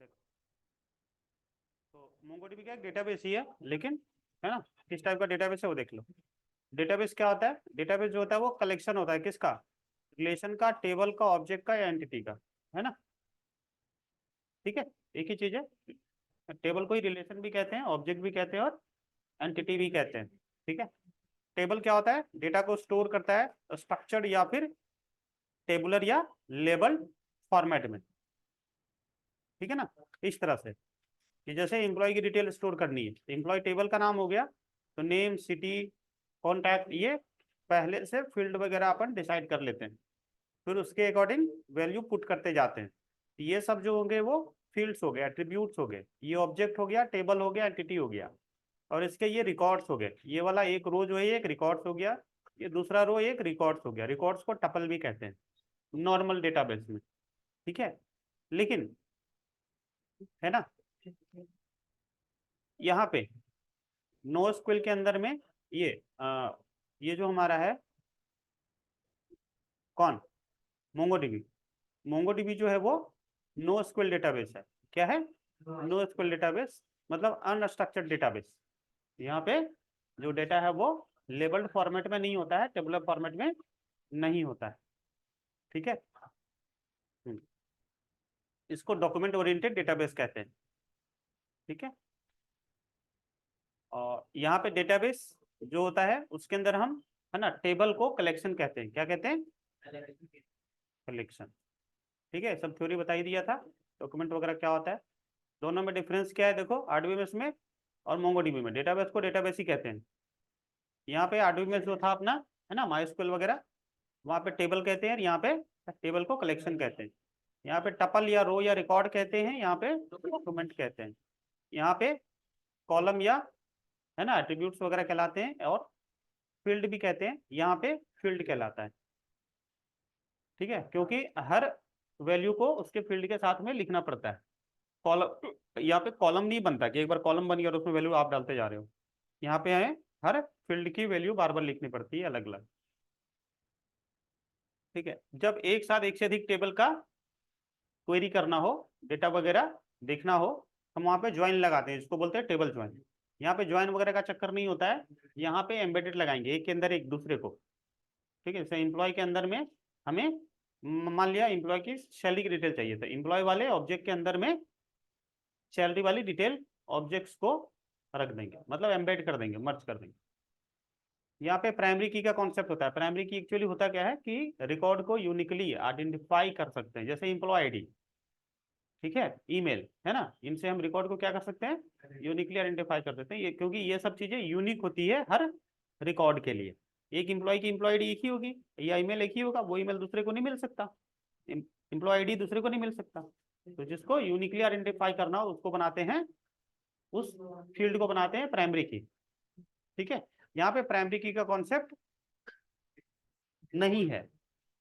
देखो, तो मोंगोडीबी क्या डेटाबेस ही है, लेकिन है ना किस टाइप का डेटाबेस है वो देख लो। डेटाबेस क्या होता है? डेटाबेस जो होता है वो कलेक्शन होता है किसका? रिलेशन का, टेबल का, ऑब्जेक्ट का या एंटिटी का, है ना। ठीक है, एक ही चीज है। टेबल को ही रिलेशन भी कहते हैं, ऑब्जेक्ट भी कहते हैं और एंटिटी भी कहते हैं। ठीक है। टेबल क्या होता है? डेटा को स्टोर करता है स्ट्रक्चर्ड या फिर टेबुलर या लेबल फॉर्मेट में। ठीक है ना। इस तरह से कि जैसे एम्प्लॉय की डिटेल स्टोर करनी है, एम्प्लॉय टेबल का नाम हो गया, तो नेम, सिटी, कॉन्टैक्ट, ये पहले से फील्ड वगैरह अपन डिसाइड कर लेते हैं, फिर उसके अकॉर्डिंग वैल्यू पुट करते जाते हैं। ये सब जो होंगे वो फील्ड्स हो गए, एट्रीब्यूट्स हो गए, ये ऑब्जेक्ट हो गया, टेबल हो गया, एंटिटी हो गया, और इसके ये रिकॉर्ड्स हो गए। ये वाला एक रो जो है एक रिकॉर्ड्स हो गया, ये दूसरा रो एक रिकॉर्ड्स हो गया। रिकॉर्ड्स को टपल भी कहते हैं नॉर्मल डेटाबेस में। ठीक है। लेकिन है ना, यहाँ पे नो एसक्यूएल के अंदर में ये ये जो हमारा है कौन, मोंगोडीबी। मोंगोडीबी जो है वो नो एसक्यूएल डेटाबेस है। क्या है? नो एसक्यूएल डेटाबेस, मतलब अनस्ट्रक्चर्ड डेटाबेस। यहाँ पे जो डेटा है वो लेबल्ड फॉर्मेट में नहीं होता है, टेबुलर फॉर्मेट में नहीं होता है। ठीक है। हम्म, इसको डॉक्यूमेंट ओरिएंटेड डेटाबेस कहते हैं। ठीक है। और यहाँ पे डेटाबेस जो होता है उसके अंदर हम, है ना, टेबल को कलेक्शन कहते हैं। क्या कहते हैं? कलेक्शन। ठीक है, सब थ्योरी बता ही दिया था। डॉक्यूमेंट वगैरह क्या होता है, दोनों में डिफरेंस क्या है देखो, आरडीबीएमएस में और मोंगोडीबी में। डेटाबेस को डेटाबेस ही कहते हैं। यहाँ पे आरडीबीएमएस जो था अपना, है ना, माइस्क्यूएल वगैरह, वहाँ पे टेबल कहते हैं, यहाँ पे टेबल को कलेक्शन कहते हैं। यहाँ पे टपल या रो या रिकॉर्ड कहते हैं, यहाँ पे डॉक्यूमेंट कहते हैं। यहाँ पे कॉलम या, है ना, एट्रीब्यूट्स वगैरह कहलाते हैं, और फील्ड भी कहते हैं, यहाँ पे फील्ड कहलाता है। ठीक है, क्योंकि हर वैल्यू को उसके फील्ड के साथ में लिखना पड़ता है। कॉलम, यहाँ पे कॉलम नहीं बनता कि एक बार कॉलम बन गया और उसमें वैल्यू आप डालते जा रहे हो। यहाँ पे है हर फील्ड की वैल्यू बार बार लिखनी पड़ती है अलग अलग। ठीक है, जब एक साथ एक से अधिक टेबल का क्वेरी करना हो, डेटा वगैरह देखना हो, हम वहाँ पे ज्वाइन लगाते हैं, इसको बोलते हैं टेबल ज्वाइन। यहाँ पे ज्वाइन वगैरह का चक्कर नहीं होता है, यहाँ पे एम्बेडेड लगाएंगे एक के अंदर एक दूसरे को। ठीक है, जैसे एम्प्लॉय के अंदर में हमें मान लिया एम्प्लॉय की सैलरी की डिटेल चाहिए, तो एम्प्लॉय वाले ऑब्जेक्ट के अंदर में सैलरी वाली डिटेल ऑब्जेक्ट्स को रख देंगे, मतलब एम्बेड कर देंगे, मर्ज कर देंगे। यहाँ पे प्राइमरी की का कॉन्सेप्ट होता है। प्राइमरी की एक्चुअली होता क्या है कि रिकॉर्ड को यूनिकली आइडेंटिफाई कर सकते हैं, जैसे एम्प्लॉय आईडी, ठीक है, ईमेल, है ना, इनसे हम रिकॉर्ड को क्या कर सकते हैं, यूनिकली आइडेंटिफाई कर सकते हैं। ये क्योंकि ये सब चीजें यूनिक होती है हर रिकॉर्ड के लिए। एक एम्प्लॉय की एम्प्लॉय आईडी एक ही होगी या ईमेल एक ही होगा, वो ईमेल दूसरे को नहीं मिल सकता, एम्प्लॉय आईडी दूसरे को नहीं मिल सकता। तो जिसको यूनिकली आइडेंटिफाई करना हो उसको बनाते हैं, उस फील्ड को बनाते हैं प्राइमरी की। ठीक है। यहाँ पे प्राइमरी की का कॉन्सेप्ट नहीं है।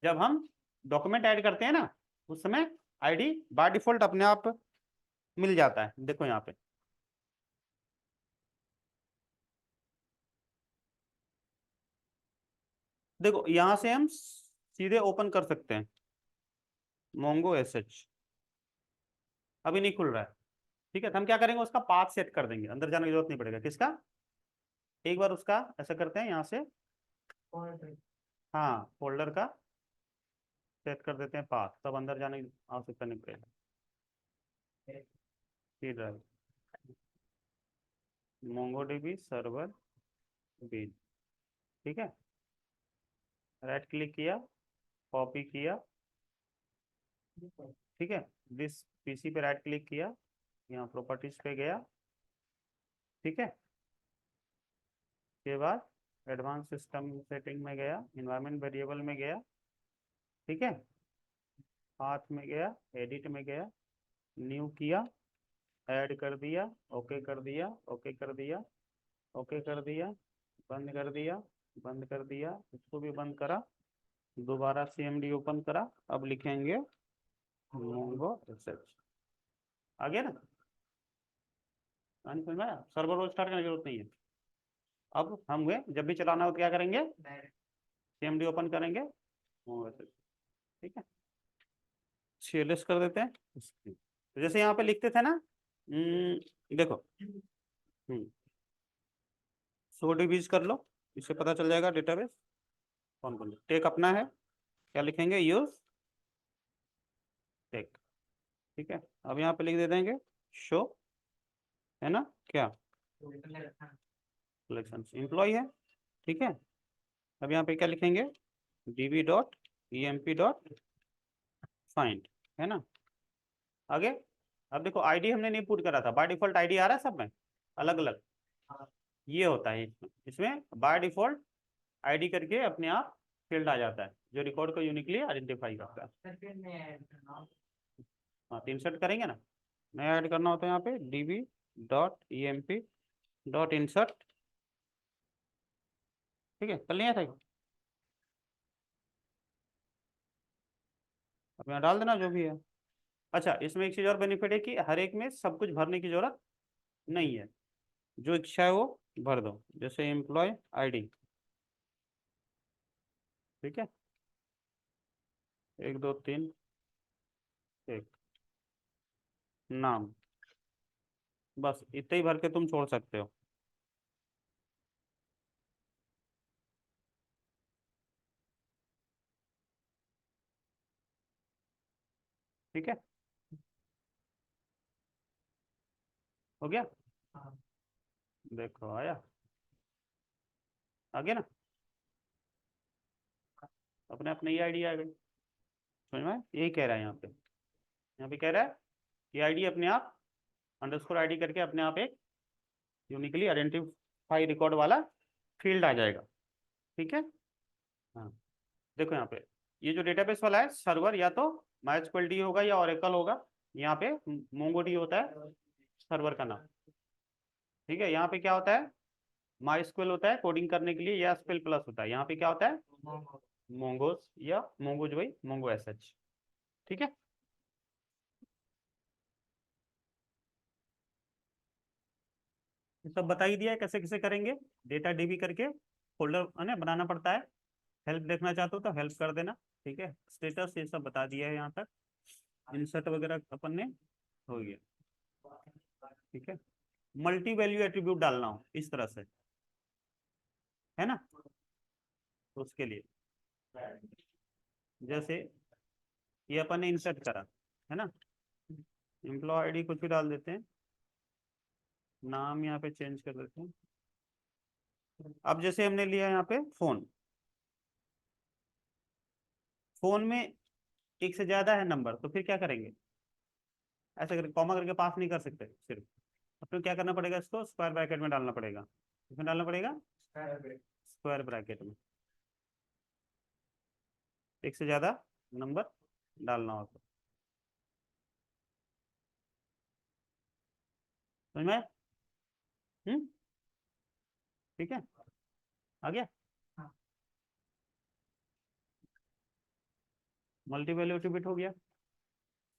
जब हम डॉक्यूमेंट ऐड करते हैं ना, उस समय आईडी बाय डिफॉल्ट अपने आप मिल जाता है। देखो यहाँ पे, देखो यहाँ से हम सीधे ओपन कर सकते हैं मोंगो एसएच, अभी नहीं खुल रहा है। ठीक है, तो हम क्या करेंगे, उसका पाथ सेट कर देंगे, अंदर जाने की जरूरत नहीं पड़ेगा। किसका? एक बार उसका ऐसा करते हैं यहाँ से, हाँ, फोल्डर का सेट कर देते हैं पाथ, तब अंदर जाने की आवश्यकता नहीं पड़ेगी। C drive, MongoDB server bin. ठीक है, राइट क्लिक किया, कॉपी किया। ठीक है, दिस पीसी पे राइट क्लिक किया, यहाँ प्रॉपर्टीज पे गया। ठीक है, के बाद एडवांस सिस्टम सेटिंग में गया, इन्वायरमेंट वेरिएबल में गया। ठीक है, पाथ में गया, एडिट में गया, न्यू किया, ऐड कर दिया, ओके कर दिया, ओके कर दिया, ओके कर दिया, बंद कर दिया, बंद कर दिया, इसको भी बंद करा, दोबारा CMD ओपन करा। अब लिखेंगे मोंगो एसएच। आ गया ना? समझ में आया? सर्वर रोज स्टार्ट करने की जरूरत नहीं है। अब हम गए, जब भी चलाना हो तो क्या करेंगे, CMD ओपन करेंगे, मोंगो एसएच। ठीक है, CLS कर देते हैं। तो जैसे यहाँ पे लिखते थे ना, देखो, सो डिवीज कर लो, इससे पता चल जाएगा डेटाबेस कौन कौन। टेक अपना है, क्या लिखेंगे, यूज टेक। ठीक है, अब यहाँ पे लिख दे देंगे शो, है ना, क्या कलेक्शन एम्प्लॉय है। ठीक है, अब यहाँ पे क्या लिखेंगे, db dot emp dot find, है ना। आगे, अब देखो आईडी हमने नहीं पुट करा था, बाय डिफॉल्ट आईडी आ रहा है सब में अलग अलग, ये होता है इसमें। इसमें बाय डिफॉल्ट आईडी करके अपने आप फील्ड आ जाता है जो रिकॉर्ड को यूनिकली आइडेंटिफाई करता है। हाँ, तो इंसर्ट करेंगे ना, नया ऐड करना होता है यहाँ पे db dot emp dot insert. ठीक है, कल नहीं आया था, अब यहाँ डाल देना जो भी है। अच्छा, इसमें एक चीज़ और बेनिफिट है कि हर एक में सब कुछ भरने की जरूरत नहीं है, जो इच्छा है वो भर दो। जैसे एम्प्लॉय आईडी, ठीक है, 1 2 3, एक नाम, बस इतना ही भर के तुम छोड़ सकते हो। ठीक है, हो गया, देखो आया, आ गया ना, अपने अपने ही आईडी आ गई। समझ में, यही कह रहा है यहाँ पे कह रहा है कि आईडी अपने आप अंडरस्कोर आईडी करके अपने आप एक यूनिकली आइडेंटिफाई रिकॉर्ड वाला फील्ड आ जाएगा। ठीक है, हाँ, देखो यहाँ पे ये जो डेटाबेस वाला है सर्वर या तो MySQL होगा या ओरेकल होगा। यहाँ पे मोंगोडी होता है सर्वर का नाम। ठीक है, यहाँ पे क्या होता है, MySQL होता है कोडिंग करने के लिए, या SQL प्लस होता है। यहाँ पे क्या होता है, मोंगोस या मोंगोज भाई मोंगो एसएच। ठीक है, ये सब बता ही दिया है कैसे कैसे करेंगे। डेटा डीबी करके फोल्डर है बनाना पड़ता है। हेल्प देखना चाहते हो तो हेल्प कर देना। ठीक है, स्टेटस ये सब बता दिया है यहाँ तक, इंसर्ट वगैरह अपन ने हो गया। ठीक है, मल्टी वैल्यू एट्रीब्यूट डालना हो इस तरह से, है ना, तो उसके लिए जैसे ये अपन ने इंसर्ट करा, है ना, एम्प्लॉय आईडी कुछ भी डाल देते हैं, नाम यहाँ पे चेंज कर देते हैं। अब जैसे हमने लिया यहाँ पे फोन, फोन में एक से ज्यादा है नंबर, तो फिर क्या करेंगे, ऐसा करके कॉमा करके पास नहीं कर सकते सिर्फ, अपने क्या करना पड़ेगा, इसको स्क्वायर ब्रैकेट में डालना पड़ेगा। इसमें डालना पड़ेगा स्क्वायर ब्रैकेट में, एक से ज्यादा नंबर डालना हो तो। समझ में आया? ठीक है, आ गया। मल्टी वैल्यू एट्रीब्यूट हो गया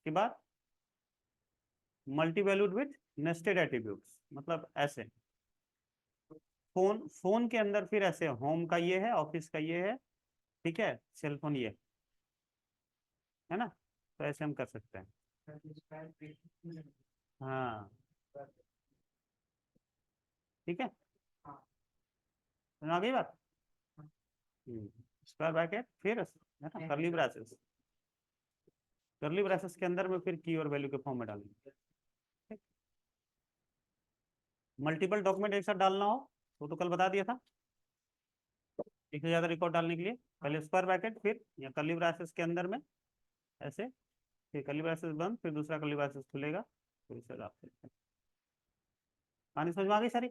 के बाद multi valued with nested attributes, मतलब ऐसे फोन, फोन के अंदर फिर ऐसे होम का ये है, ऑफिस का ये है, ठीक है, सेलफोन ये है ना, तो ऐसे हम कर सकते हैं। हाँ, ठीक है, समझ आ गई बात। स्क्वायर ब्रैकेट फिर है ना करली ब्रेसेस, करली ब्रेसेस के अंदर में फिर की और वैल्यू के फॉर्म में डालेंगे। मल्टीपल डॉक्यूमेंट एक साथ डालना हो तो कल बता दिया था, एक से ज्यादा रिकॉर्ड डालने के लिए पहले स्क्वायर ब्रैकेट फिर या करली ब्रेसेस के अंदर में ऐसे, फिर करली ब्रेसेस बंद, फिर दूसरा करली ब्रेसेस खुलेगा, फिर इसे डाल सकते हैं। कहानी समझ में आ गई सारी।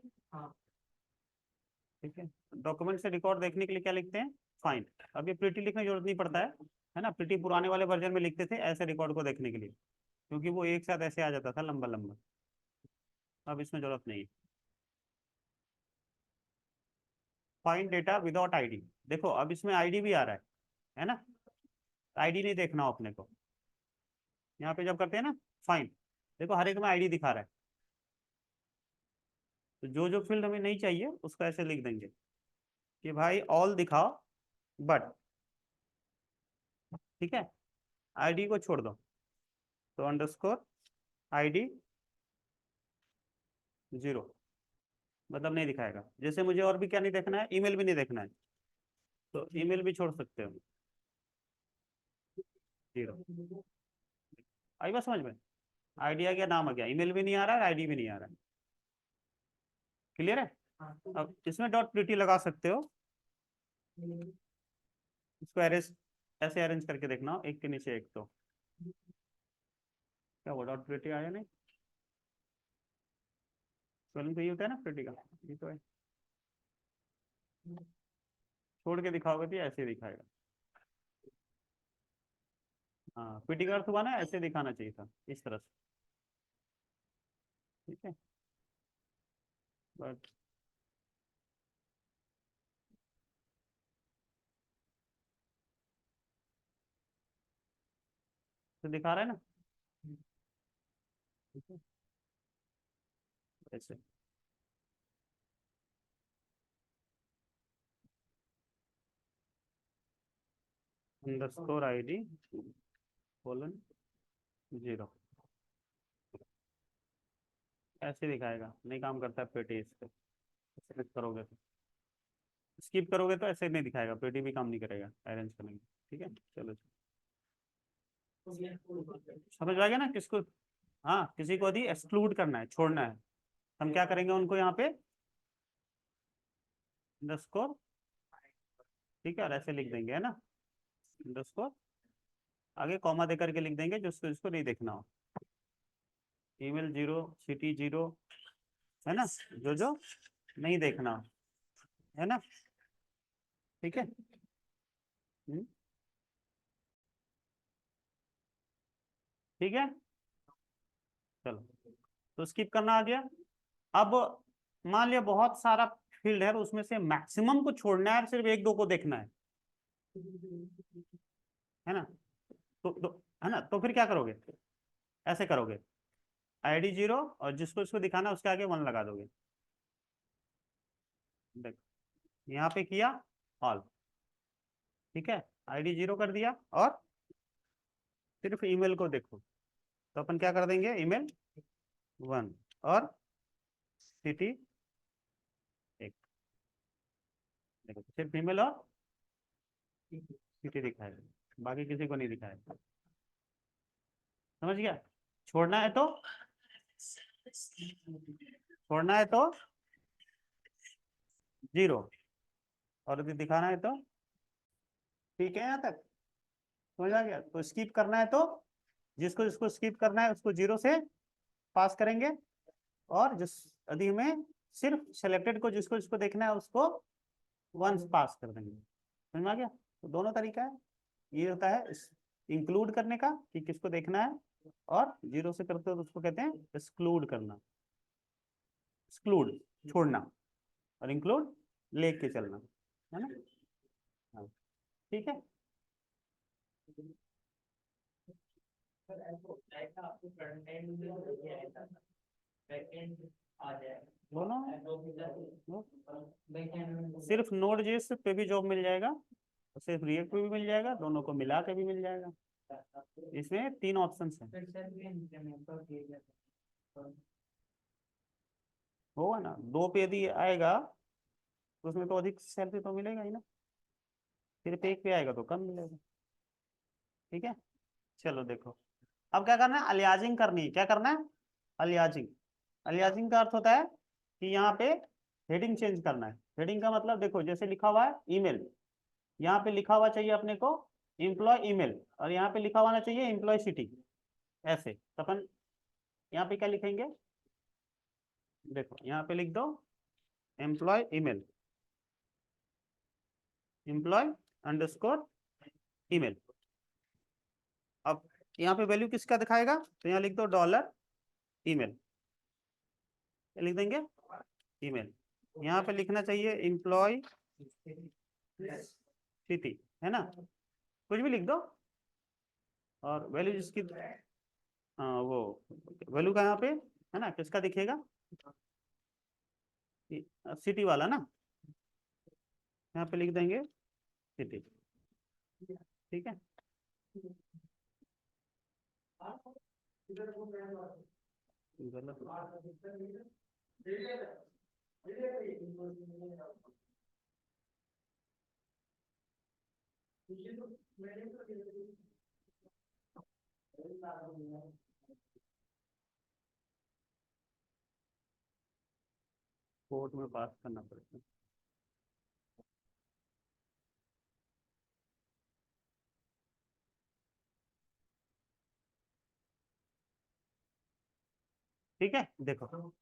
ठीक है, डॉक्यूमेंट से रिकॉर्ड देखने के लिए क्या लिखते हैं, फाइंड। अब ये प्रिटी लिखने की जरूरत नहीं पड़ता है ना, प्रिटी पुराने वाले वर्जन में लिखते थे ऐसे रिकॉर्ड को देखने के लिए, क्योंकि वो एक साथ ऐसे आ जाता था लंबा लंबा, अब इसमें जरूरत नहीं है। फाइंड डेटा विदाउट आईडी, देखो अब इसमें आईडी भी आ रहा है ना, आईडी नहीं देखना हो अपने को। यहाँ पे जब करते हैं ना फाइंड, देखो हर एक में आईडी दिखा रहा है, तो जो जो फील्ड हमें नहीं चाहिए उसको ऐसे लिख देंगे कि भाई ऑल दिखाओ बट, ठीक है, आईडी को छोड़ दो, तो अंडरस्कोर आईडी 0, मतलब नहीं दिखाएगा। जैसे मुझे और भी क्या नहीं देखना है, ईमेल भी नहीं देखना है, तो ईमेल भी छोड़ सकते हो, 0। आई बात समझ में? आईडी आ गया, नाम आ गया, ईमेल भी नहीं आ रहा है, आईडी भी नहीं आ रहा है। क्लियर है? अब इसमें डॉट प्रीटी लगा सकते हो, इसको अरेंज, ऐसे अरेंज करके देखना, एक के नीचे एक। तो क्या वो डॉट प्रीटी आया नहीं? स्पेलिंग तो ये होता है ना प्रीटी का, ये तो है। छोड़ के दिखाओगे तो ये ऐसे दिखाएगा। हाँ, पीटी का अर्थ हुआ ना, ऐसे दिखाना चाहिए था, इस तरह से। ठीक है, बट तो दिखा रहा है ना, ठीक है, ऐसे। अंडरस्कोर आईडी कोलन 0, ऐसे दिखाएगा, नहीं काम करता है पेटी इस पे। ऐसे करोगे तो, स्किप करोगे तो ऐसे नहीं दिखाएगा, पेटी भी काम नहीं करेगा अरेंज करने में। ठीक है, चलो समझ आ गया ना किसको? हाँ, किसी को यदि एक्सक्लूड करना है, छोड़ना है, हम क्या करेंगे उनको यहाँ पे अंडरस्कोर, ठीक है, और ऐसे लिख देंगे, है ना, अंडरस्कोर, आगे कॉमा दे करके लिख देंगे जिसको जिसको नहीं देखना हो। ईमेल 0, सिटी 0, है ना, जो जो नहीं देखना हो, है ना, ठीक है। हम्म, ठीक है, चलो, तो स्किप करना आ गया। अब मान लिया बहुत सारा फील्ड है, तो उसमें से मैक्सिमम को छोड़ना है, सिर्फ एक दो को देखना है ना, तो है ना, तो फिर क्या करोगे, ऐसे करोगे, आईडी 0, और जिसको इसको दिखाना है उसके आगे 1 लगा दोगे। देखो, यहाँ पे किया ऑल, ठीक है, आईडी 0 कर दिया, और सिर्फ ईमेल को देखो, तो अपन क्या कर देंगे, ईमेल 1 और सिटी 1। देखो, सिर्फ ईमेल और सिटी दिखाएगा, बाकी किसी को नहीं दिखाएगा। समझ गया? छोड़ना है तो, छोड़ना है तो 0, और यदि दिखाना है तो, ठीक है, यहाँ तक समझ आ गया? तो स्किप करना है तो, जिसको जिसको स्किप करना है उसको 0 से पास करेंगे, और जिस यदि हमें सिर्फ सिलेक्टेड को जिसको जिसको देखना है उसको 1 पास कर देंगे। समझ में आ गया? तो दोनों तरीका है, ये होता है इंक्लूड करने का कि किसको देखना है, और 0 से करते हो तो उसको कहते हैं एक्सक्लूड करना, एक्सक्लूड छोड़ना, और इंक्लूड लेके चलना, है ना। हाँ, ठीक है। दोनों, सिर्फ नोड जेएस पे भी जॉब मिल जाएगा, और सिर्फ रिएक्ट पे भी मिल जाएगा, दोनों को मिला के भी मिल जाएगा। इसमें 3 ऑप्शंस हैं। होगा ना, 2 पे यदि आएगा तो उसमें तो अधिक सैलरी तो मिलेगा ही ना, सिर्फ 1 पे आएगा तो कम मिलेगा। ठीक है, चलो देखो, अब क्या करना है, अलियाजिंग करनी है। क्या करना है, अलियाजिंग। अलियाजिंग का अर्थ होता है कि यहाँ पे हेडिंग चेंज करना है। हेडिंग का मतलब देखो, जैसे लिखा हुआ है ईमेल, यहाँ पे लिखा हुआ चाहिए अपने को एम्प्लॉय ईमेल, और यहाँ पे लिखा हुआ चाहिए एम्प्लॉय सिटी, ऐसे। तो अपन यहाँ पे क्या लिखेंगे, देखो यहाँ पे लिख दो employ email, employ underscore email. अब यहाँ पे वैल्यू किसका दिखाएगा, तो यहाँ लिख दो डॉलर ईमेल, लिख देंगे ईमेल। यहाँ पे लिखना चाहिए एम्प्लॉय सिटी, है ना, कुछ भी लिख दो, और वैल्यू जिसकी, हाँ वो वैल्यू का यहाँ पे, है ना, किसका दिखेगा, सिटी वाला ना, यहाँ पे लिख देंगे सिटी। ठीक है, गलत। कोर्ट में पास करना पड़ता है। ठीक है, देखो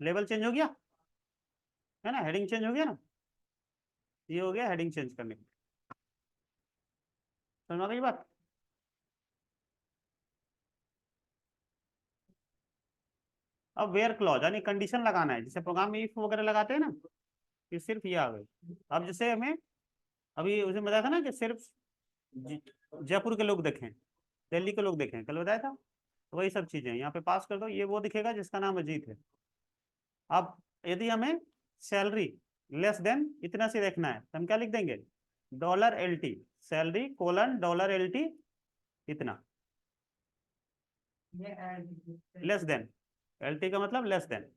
लेवल चेंज हो गया है ना, हेडिंग चेंज हो गया ना, ये हो गया हेडिंग चेंज करने की। समझ आ गई बात। अब वेयर क्लॉज यानी कंडीशन लगाना है, जैसे प्रोग्राम में इफ वगैरह लगाते हैं ना, ये सिर्फ ये आ गई। अब जैसे हमें अभी उसे बताया था ना कि सिर्फ जयपुर के लोग देखें, दिल्ली के लोग देखें, कल बताया था, तो वही सब चीजें यहाँ पे पास कर दो, ये वो दिखेगा जिसका नाम अजीत है। अब यदि हमें सैलरी लेस देन इतना से देखना है तो हम क्या लिख देंगे, $LT, सैलरी कोलन $LT इतना, लेस देन, LT का मतलब लेस देन,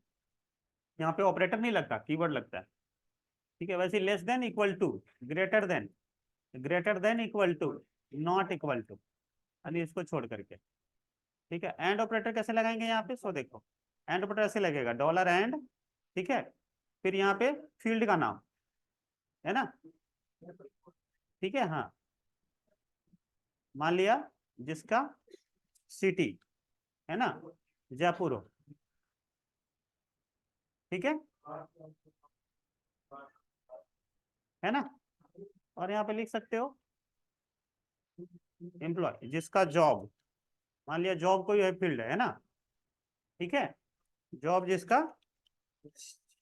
यहाँ पे ऑपरेटर नहीं लगता, कीवर्ड लगता है। ठीक है, वैसे less than, equal to, greater than, greater than, equal to, not equal to, यानी इसको छोड़ करके। ठीक है, एंड ऑपरेटर कैसे लगाएंगे यहाँ पे, सो देखो एंड ऑपरेटर ऐसे लगेगा, $एंड, ठीक है, फिर यहाँ पे फील्ड का नाम है ना, ठीक है, हाँ, मान लिया जिसका सिटी है ना जयपुर हो, ठीक है ना, और यहाँ पे लिख सकते हो एम्प्लॉय जिसका जॉब, मान लिया जॉब कोई है फील्ड है ना, ठीक है, जॉब जिसका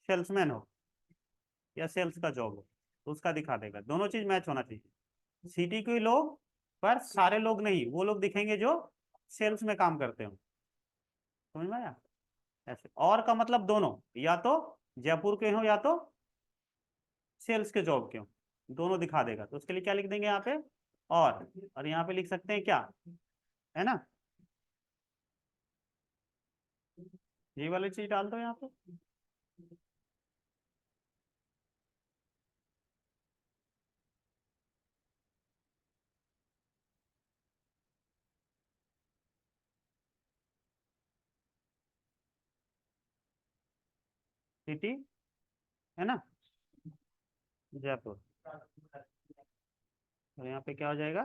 सेल्समैन हो या सेल्स का जॉब हो तो उसका दिखा देगा, दोनों चीज मैच होना चाहिए। सिटी के लोग पर सारे लोग नहीं, वो लोग दिखेंगे जो सेल्स में काम करते हो। समझ में आया, ऐसे और का मतलब दोनों, या तो जयपुर के हो या तो सेल्स के जॉब के हो, दोनों दिखा देगा। तो उसके लिए क्या लिख देंगे यहाँ पे, और यहाँ पे लिख सकते हैं क्या, है ना, ये वाली चीज डाल दो यहाँ पे। सिटी है ना जयपुर, और यहाँ पे क्या हो जाएगा,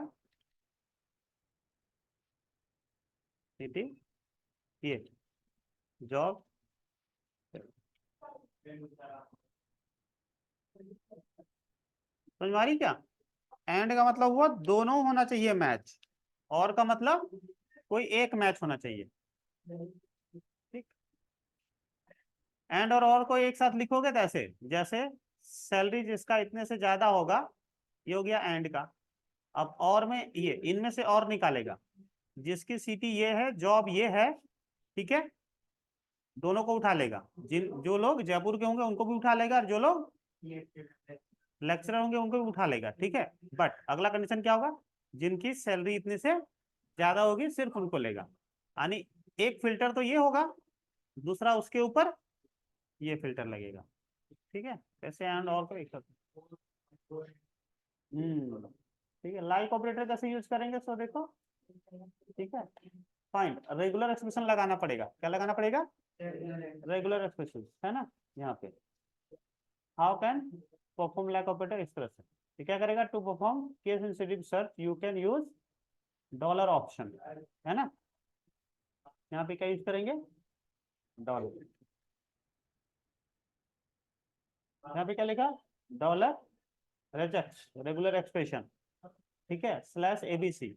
सिटी, ये जॉब, समझ में आ रही क्या। एंड का मतलब हुआ दोनों होना चाहिए मैच, और का मतलब कोई एक मैच होना चाहिए। ठीक, एंड और को एक साथ लिखोगे तो ऐसे, जैसे सैलरी जिसका इतने से ज्यादा होगा, ये हो गया एंड का। अब और में ये इनमें से और निकालेगा, जिसकी सिटी ये है, जॉब ये है, ठीक है, दोनों को उठा लेगा, जिन जो लोग जयपुर के होंगे उनको भी उठा लेगा, और जो लोग लेक्चरर होंगे उनको भी उठा लेगा। ठीक है, बट अगला कंडीशन क्या होगा, जिनकी सैलरी इतने से ज्यादा होगी सिर्फ उनको लेगा, यानी एक फिल्टर तो ये होगा, दूसरा उसके ऊपर ये फिल्टर लगेगा। ठीक है, कैसे एंड और को एक साथ। ठीक है, लाइक ऑपरेटर कैसे यूज करेंगे, सो देखो, ठीक है, फाइंड रेगुलर एक्सप्रेशन लगाना पड़ेगा, क्या लगाना पड़ेगा, रेगुलर एक्सप्रेशन है ना, यहाँ पे how can perform like operator expression, तो क्या करेगा, to perform case sensitive search you can use $option, है ना, यहाँ पे क्या यूज करेंगे, डॉलर, यहाँ पे क्या लिखा, डॉलर रिजेक्ट रेगुलर एक्सप्रेशन, ठीक है, /ABC,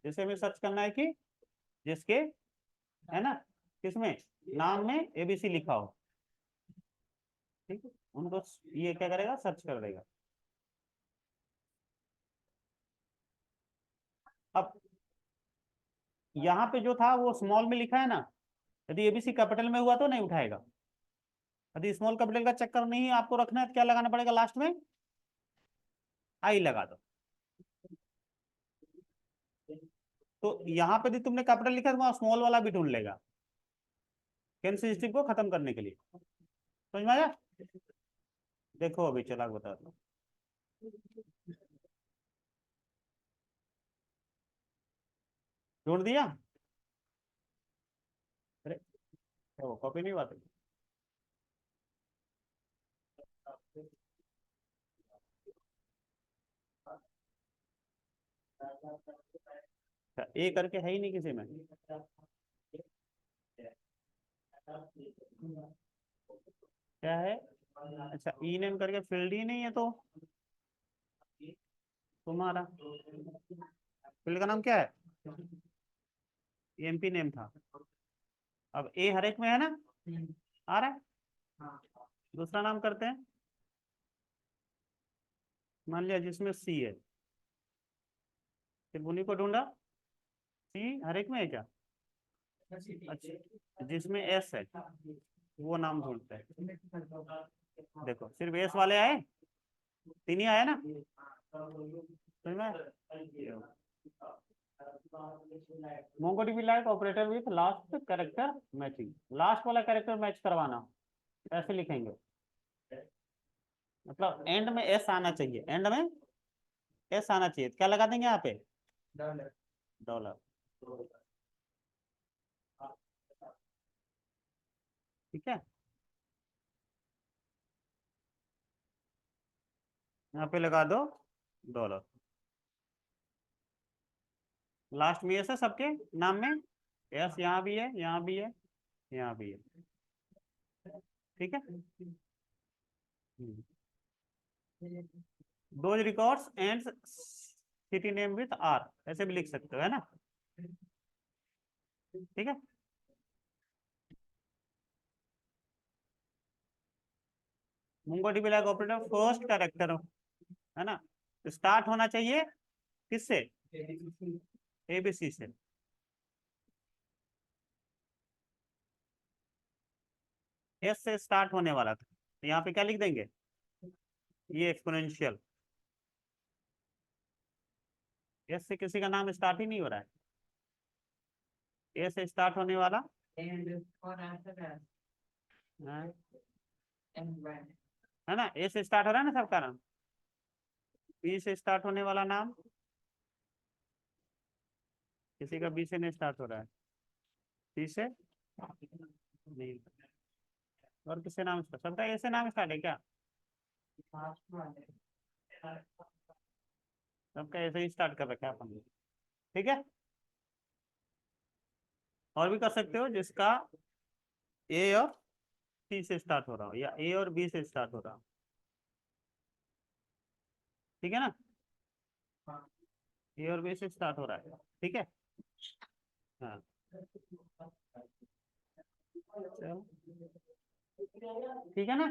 जैसे हमें सर्च करना है कि जिसके, है ना, किसमें, नाम में ABC लिखा हो, ठीक है, उनको ये क्या करेगा, सर्च कर देगा। अब यहाँ पे जो था वो स्मॉल में लिखा है ना, यदि ABC कैपिटल में हुआ तो नहीं उठाएगा, यदि स्मॉल कैपिटल का चक्कर नहीं आपको रखना है तो क्या लगाना पड़ेगा, लास्ट में आई लगा दो। तो यहाँ पे यदि तुमने कैपिटल लिखा तो वहां स्मॉल वाला भी ढूंढ लेगा। कैन सिस्टम को खत्म करने के लिए। समझ में आया? देखो अभी चला के बताता हूँ। जोड़ दिया? अरे वो कॉपी नहीं बात ए करके है ही नहीं किसी में। क्या है? अच्छा ई नेम करके फील्ड ही नहीं है तो तुम्हारा फील्ड का नाम क्या है? एमपी नेम था। अब ए हर एक में है ना, आ रहा है। दूसरा नाम करते हैं, मान लिया जिसमें सी है, फिर उन्हीं को ढूंढा। सी हर एक में है क्या? अच्छा जिसमें एस है वो नाम ढूंढते हैं। देखो सिर्फ एस वाले आए, तीन ही आया ना। समझ में आया? MongoDB like operator with last character matching, last वाला कैरेक्टर मैच करवाना, ऐसे लिखेंगे। मतलब एंड में एस आना चाहिए, एंड में एस आना चाहिए, क्या लगा देंगे यहाँ पे? डॉलर। ठीक है, यहाँ पे लगा दो डॉलर। लास्ट में एस है सबके नाम में, एस यहाँ भी है, यहाँ भी है, यहाँ भी है। ठीक है, दो records and city name with R, ऐसे भी लिख सकते हो, है ना। ठीक है, MongoDB like operator first character, है ना, स्टार्ट होना चाहिए किससे? एबीसी से। एस से स्टार्ट होने वाला था, तो यहाँ पे क्या लिख देंगे? ये एक्सपोनेंशियल। एस से किसी का नाम स्टार्ट ही नहीं हो रहा है, ए से स्टार्ट होने वाला है ना, ए से स्टार्ट हो रहा है ना सबका नाम। बी से स्टार्ट होने वाला नाम, किसी का बी से नहीं स्टार्ट हो रहा है। सी से नहीं, और किससे नाम स्टार्ट, सबका ए से नाम स्टार्ट है क्या? सबका ऐसे ही स्टार्ट कर रखा है अपन ने। ठीक है, और भी कर सकते हो जिसका ए और सी से स्टार्ट हो रहा हो, या ए और बी से स्टार्ट हो रहा हो। ठीक है ना, ए और बी से स्टार्ट हो रहा है। ठीक है, हाँ चलो, ठीक है ना।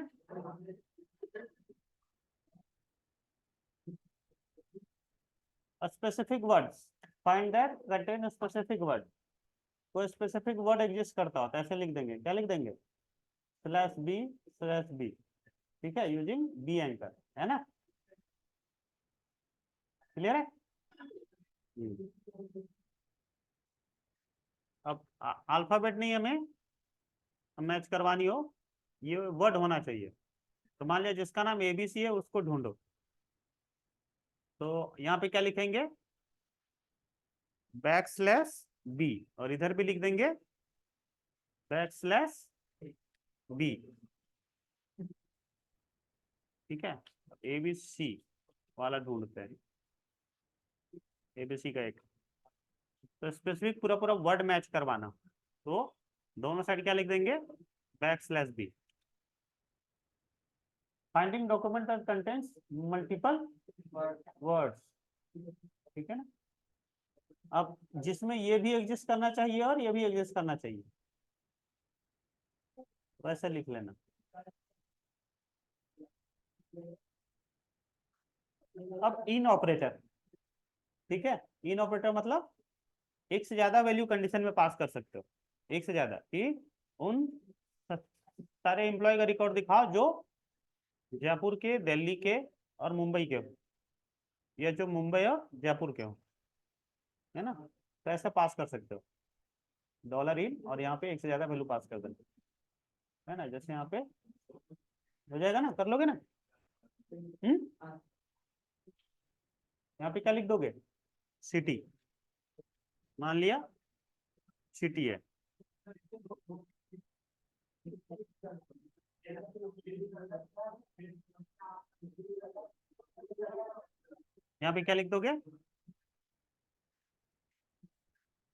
Specific words, find that contain specific word, कोई स्पेसिफिक वर्ड एग्जिस्ट करता हो तो ऐसे लिख देंगे, क्या लिख देंगे? Slash B slash B. ठीक है, यूजिंग बी एंकर, है ना, क्लियर है। अब अल्फाबेट नहीं हमें मैच करवानी हो, ये वर्ड होना चाहिए। तो मान लिया जिसका नाम एबीसी है उसको ढूंढो, तो यहाँ पे क्या लिखेंगे? बैक स्लैश बी, और इधर भी लिख देंगे बैक स्लैश बी। ठीक है, एबीसी वाला ढूंढते हैं, एबीसी का एक, तो स्पेसिफिक पूरा पूरा वर्ड मैच करवाना, तो दोनों साइड क्या लिख देंगे? Back slash B. Finding document that contains multiple words. ठीक है ना, अब जिसमें ये भी एग्जिस्ट करना चाहिए और ये भी एग्जिस्ट करना चाहिए, वैसे लिख लेना। अब इन ऑपरेटर, ठीक है, इन ऑपरेटर मतलब एक से ज्यादा वैल्यू कंडीशन में पास कर सकते हो, एक से ज्यादा, कि उन सारे एम्प्लॉय का रिकॉर्ड दिखाओ जो जयपुर के, दिल्ली के और मुंबई के हो, या जो मुंबई और जयपुर के हो, है ना, तो ऐसा पास कर सकते हो, डॉलर इन, और यहाँ पे एक से ज्यादा वैल्यू पास कर सकते हो। है ना, जैसे यहाँ पे हो जाएगा ना, कर लोगे ना। यहाँ पे क्या लिख दोगे, सिटी, मान लिया सिटी है। यहाँ पे क्या लिख दोगे,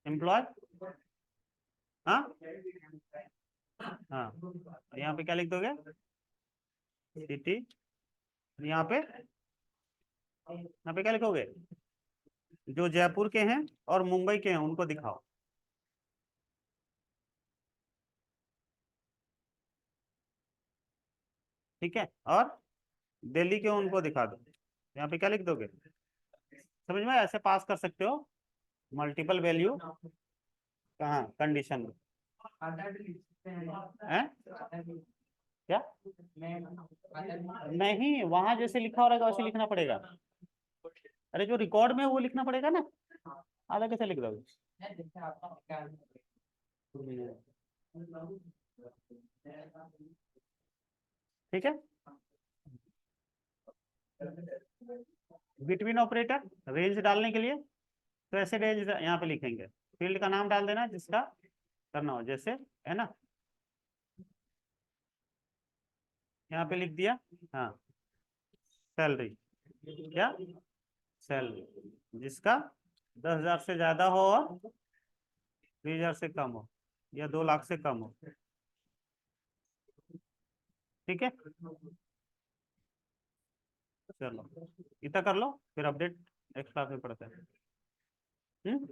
एम्प्लॉय। हाँ हाँ, यहाँ पे क्या लिख दोगे, सिटी। यहाँ पे क्या लिखोगे, जो जयपुर के हैं और मुंबई के हैं उनको दिखाओ। ठीक है, और दिल्ली के उनको दिखा दो। यहाँ पे क्या लिख दोगे, समझ में, ऐसे पास कर सकते हो मल्टीपल वैल्यू। कहाँ कंडीशन में है क्या, नहीं वहां जैसे लिखा हो रहेगा वैसे लिखना पड़ेगा। अरे जो रिकॉर्ड में है वो लिखना पड़ेगा ना, आधा कैसे लिख दोगे। ठीक है, बिटवीन ऑपरेटर रेंज डालने के लिए, तो ऐसे रेंज यहाँ पे लिखेंगे, फील्ड का नाम डाल देना जिसका करना हो, जैसे है ना, यहाँ पे लिख दिया। हाँ, सैलरी, क्या, सैलरी जिसका 10,000 से ज्यादा हो और 20,000 से कम हो या 2 लाख से कम हो। ठीक है, चलो इतना कर लो, फिर अपडेट नेक्स्ट क्लास में पढ़ते हैं। हम्म?